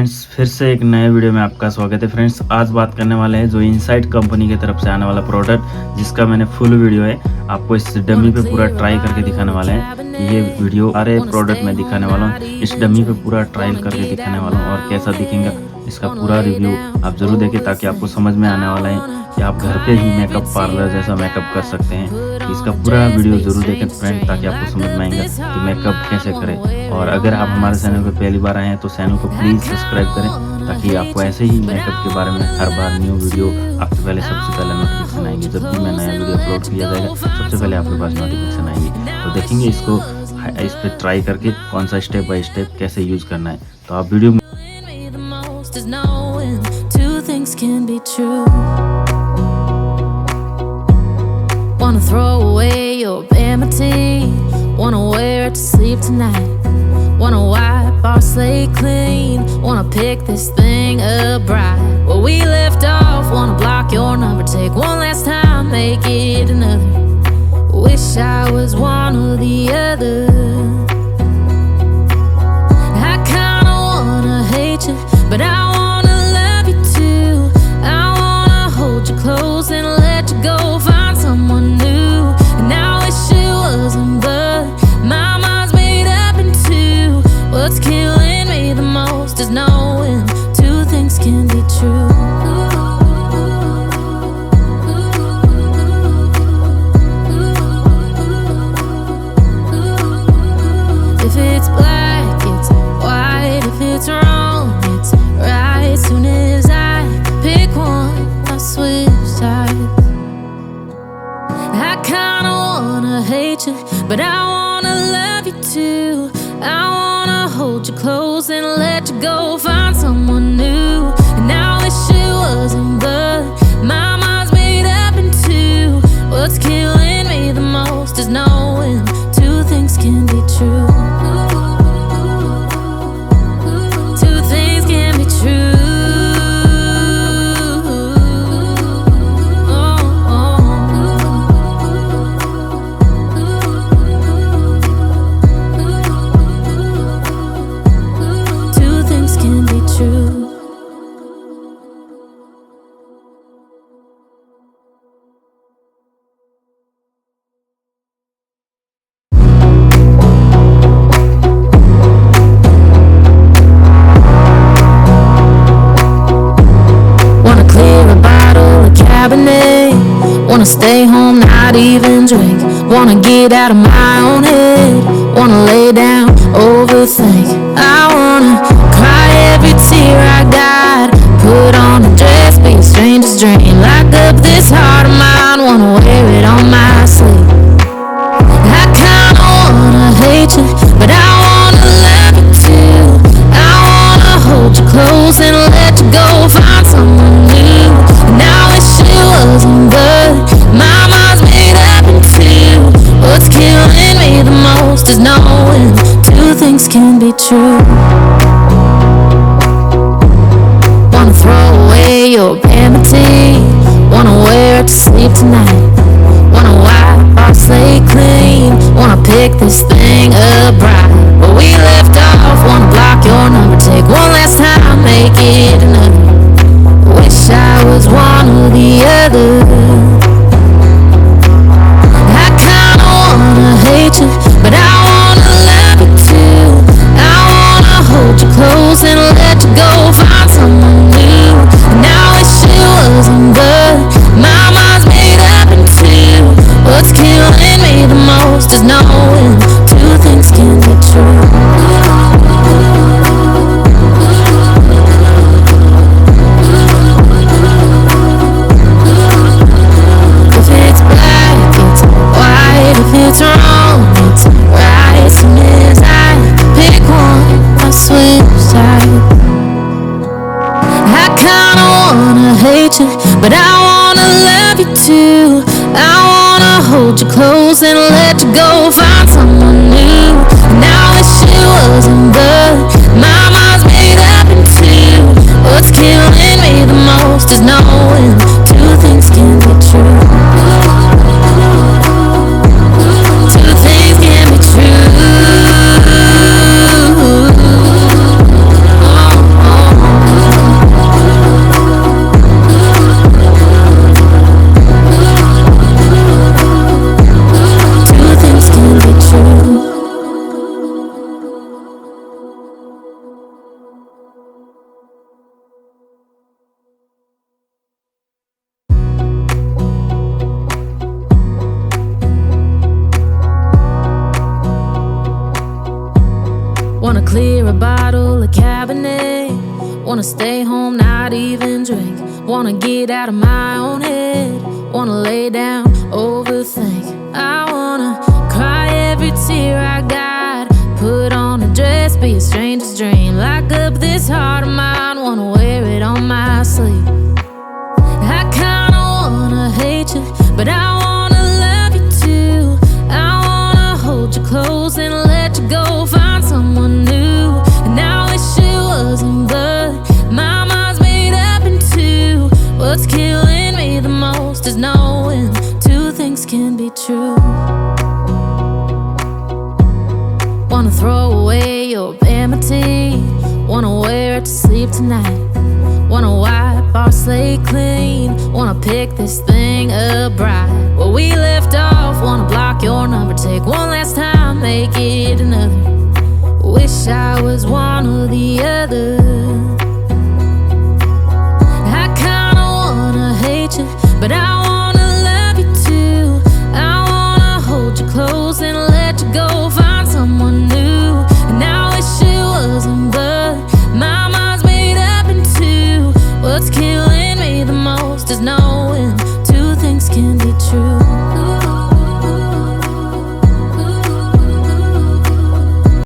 Friends फिर से एक नए वीडियो में आपका स्वागत है। फ्रेंड्स आज बात करने वाले हैं जो इनसाइड कंपनी की तरफ से आने वाला प्रोडक्ट जिसका मैंने फुल वीडियो है आपको इस डमी पे पूरा ट्राई करके दिखाने वाले हैं। ये वीडियो सारे प्रोडक्ट मैं दिखाने वाला हूँ, इस डमी पे पूरा ट्रायल करके दिखाने वाला हूँ और कैसा दिखेगा इसका पूरा रिव्यू आप जरूर देखें ताकि आपको समझ में आने वाला है कि आप घर पे ही मेकअप पार्लर जैसा मेकअप कर सकते हैं। इसका पूरा वीडियो जरूर देखें फ्रेंड ताकि आपको समझ में आएगा कि मेकअप कैसे करें। और अगर आप हमारे चैनल पे पहली बार आए हैं तो चैनल को प्लीज़ सब्सक्राइब करें ताकि आपको ऐसे ही मेकअप के बारे में हर बार न्यू वीडियो आपके पहले सबसे पहले नोटिफिकेशन आएंगे। जब भी मैं नया वीडियो अपलोड किया जाएगा सबसे पहले आपके पास नोटिफिकेशन आएंगे। तो देखेंगे इसको इस पर ट्राई करके कौन सा स्टेप बाय स्टेप कैसे यूज़ करना है। तो आप video is knowing two things can be true. Wanna throw away your vanity, wanna wear it to sleep tonight, wanna wipe our slate clean, wanna pick this thing up right where we left off, wanna block your number, take one last time, make it another. Wish I was one or the other. I kinda wanna hate you, but I wanna love you too. I wanna hold you close and let you go, find someone new. And I wish it wasn't, but my mind's made up in two. What's killing me the most is knowing two things can be true. If it's black, it's white. If it's wrong, it's right. Soon as I pick one, I switch sides. I kinda wanna hate you, but I wanna love you too. I wanna hold you close and let you go, find someone new. And I wish it wasn't, but my mind's made up in two. What's killing me the most is knowing two things can be true. Wanna stay home, not even drink. Wanna get out of my own head. Wanna lay down, overthink. I wanna cry every tear I got. Put on a dress, be a stranger's dream. Lock up this heart of mine, wanna wear it on my sleeve. I kinda wanna hate you, but I wanna love you too. I wanna hold you close and let you go, find someone new. And I wish it wasn't, but my mind's made up in two. What's killing me the most is knowing two things can be true. Wanna throw away your vanity, wanna wear it to sleep tonight, wanna wipe our slate clean, wanna pick this thing up right where we left off, wanna block your number, take one last time, make it another. Wish I was one or the other. I kinda wanna hate you, but I wanna love you too. I wanna hold you close and let you go, find someone new. And I wish it wasn't, but my mind's made up in two. What's killing me the most is knowing two things can be true. It's wrong, it's right. As soon as I pick one, I switch sides. I kinda wanna hate you, but I wanna love you too. I wanna hold you close and let you go, find someone new. And I wish it wasn't, but my mind's made up in two. What's killing me the most is knowing two things can be true. Oh, oh. Wanna stay home, not even drink. Wanna get out of my own head. Wanna lay down, overthink. I wanna cry every tear I got. Put on a dress, be a stranger's dream. Lock up this heart of mine, wanna wear it on my sleeve. I kinda wanna hate you, but I wanna love you too. I wanna hold you close and let you go, find someone new. And I wish it wasn't, but my mind's made up in two. What's killing me the most is knowing two things can be true. Wanna throw away your vanity. Wanna wear it to sleep tonight. Wanna wipe our slate clean. Wanna pick this thing up right where we left off. Wanna block your number, take one last time, make it another. Wish I was one or the other.